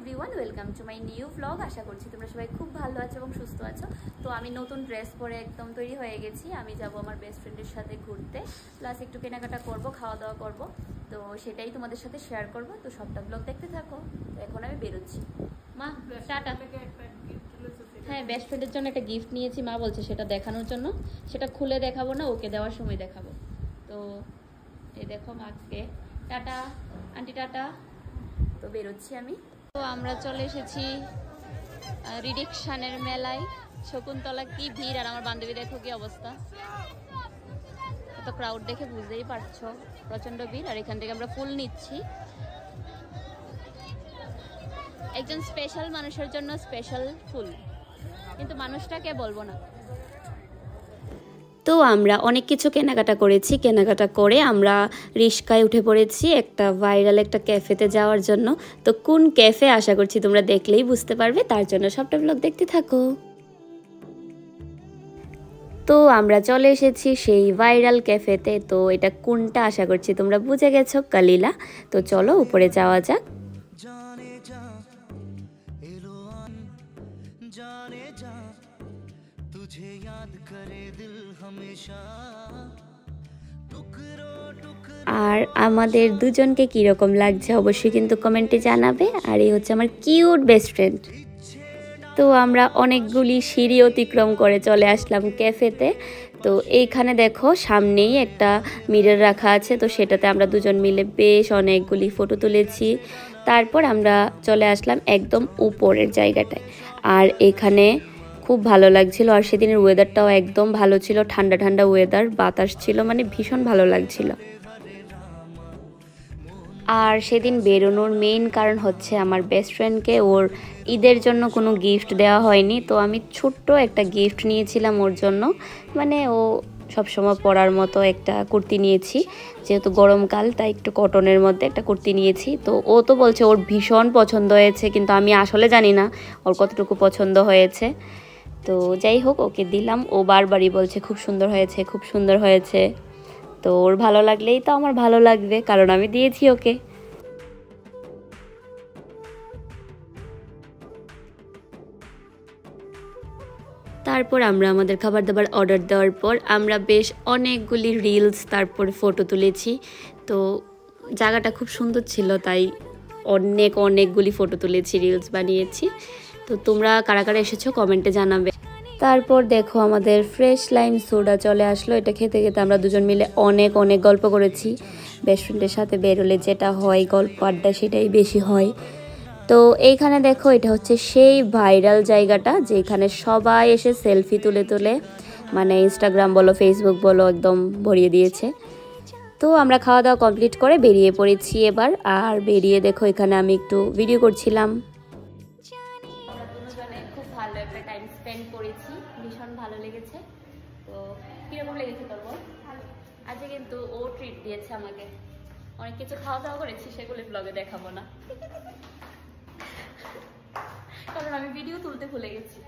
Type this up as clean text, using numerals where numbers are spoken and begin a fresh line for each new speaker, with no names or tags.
Everyone, welcome to my new blog. আশা করছি তোমরা সবাই খুব ভালো আছো এবং সুস্থ আছো। তো আমি নতুন ড্রেস পরে একদম তৈরি হয়ে গেছি। আমি যাব আমার বেস্ট ফ্রেন্ডের সাথে ঘুরতে, প্লাস একটু কেনাকাটা করব, খাওয়া দাওয়া করব। তো সেটাই তোমাদের সাথে শেয়ার করব। তো সবটা ব্লগ দেখতে থাকো। তো এখন আমি বেরোচ্ছি। মা টাটা। হ্যাঁ, বেস্ট ফ্রেন্ডের জন্য একটা গিফট নিয়েছি, মা বলছে সেটা দেখানোর জন্য। সেটা খুলে দেখাবো না, ওকে দেওয়ার সময় দেখাবো। তো এই দেখো মাকে টাটা, আন্টি টাটা। তো বেরোচ্ছি আমি। তো আমরা চলে এসেছি রিডিকশনের মেলায়। শকুন্তলা কি ভিড়, আর আমার বান্ধবী দেখো কি অবস্থা। এত ক্রাউড দেখে বুঝতেই পারছো, প্রচন্ড ভিড়। আর এখান থেকে আমরা ফুল নিচ্ছি একজন স্পেশাল মানুষের জন্য, স্পেশাল ফুল, কিন্তু মানুষটাকে বলবো না। তো আমরা অনেক কিছু কেনাকাটা করেছি। কেনাকাটা করে আমরা রিস্কায় উঠে পড়েছি একটা ভাইরাল একটা ক্যাফেতে যাওয়ার জন্য। তো কোন ক্যাফে আশা করছি তোমরা দেখলেই বুঝতে পারবে, তার জন্য সবটা ব্লগ দেখতে থাকো। তো আমরা চলে এসেছি সেই ভাইরাল ক্যাফেতে। তো এটা কোনটা আশা করছি তোমরা বুঝে গেছো, কালিলা। তো চলো উপরে যাওয়া যাক। আর আমাদের দুজনকে কিরকম লাগছে অবশ্যই কিন্তু কমেন্টে জানাবে। আর এই হচ্ছে আমার কিউট বেস্ট ফ্রেন্ড। তো আমরা অনেকগুলি সিঁড়ি অতিক্রম করে চলে আসলাম ক্যাফেতে। তো এইখানে দেখো সামনেই একটা মিরর রাখা আছে, তো সেটাতে আমরা দুজন মিলে বেশ অনেকগুলি ফটো তুলেছি। তারপর আমরা চলে আসলাম একদম উপরের জায়গাটায়। আর এখানে খুব ভালো লাগছিল। আর সেদিনের ওয়েদারটাও একদম ভালো ছিল, ঠান্ডা ঠান্ডা ওয়েদার, বাতাস ছিল, মানে ভীষণ ভালো লাগছিল। আর সেদিন বেরোনোর মেইন কারণ হচ্ছে আমার বেস্ট ফ্রেন্ডকে ওর ঈদের জন্য কোনো গিফট দেওয়া হয়নি। তো আমি ছোট্ট একটা গিফট নিয়েছিলাম ওর জন্য, মানে ও সবসময় পরার মতো একটা কুর্তি নিয়েছি, যেহেতু গরমকাল তাই একটু কটনের মধ্যে একটা কুর্তি নিয়েছি। তো ও তো বলছে ওর ভীষণ পছন্দ হয়েছে, কিন্তু আমি আসলে জানি না ওর কতটুকু পছন্দ হয়েছে। তো যাই হোক, ওকে দিলাম। ও বারবারই বলছে খুব সুন্দর হয়েছে, খুব সুন্দর হয়েছে। তো ওর ভালো লাগলেই তো আমার ভালো লাগবে, কারণ আমি দিয়েছি ওকে। তারপর আমরা আমাদের খাবার দাবার অর্ডার দেওয়ার পর আমরা বেশ অনেকগুলি রিলস তারপর ফটো তুলেছি। তো জায়গাটা খুব সুন্দর ছিল, তাই অনেকগুলি ফটো তুলেছি, রিলস বানিয়েছি। তো তোমরা কারা কারা এসেছো কমেন্টে জানাবে। তারপর দেখো আমাদের ফ্রেশ লাইম সোডা চলে আসলো। এটা খেতে খেতে আমরা দুজন মিলে অনেক গল্প করেছি। বেস্ট ফ্রেন্ডের সাথে বেরোলে যেটা হয় গল্প আড্ডা, সেটাই বেশি হয়। তো এইখানে দেখো এটা হচ্ছে সেই ভাইরাল জায়গাটা যেখানে সবাই এসে সেলফি তুলে মানে ইনস্টাগ্রাম বলো ফেসবুক বলো একদম ভরিয়ে দিয়েছে। তো আমরা খাওয়া দাওয়া কমপ্লিট করে বেরিয়ে পড়েছি এবার। আর বেরিয়ে দেখো এখানে আমি একটু ভিডিও করছিলাম। খুব ভালো একটা টাইম স্পেন্ড করেছি, ভীষণ ভালো লেগেছে। তো কিরকম লেগেছে তোর বল? আজকে কিন্তু ও ট্রিট দিয়েছে আমাকে, অনেক কিছু খাওয়া দাওয়া করেছি, সেগুলো ব্লগে দেখাবো না কারণ আমি ভিডিও তুলতে ভুলে গেছি।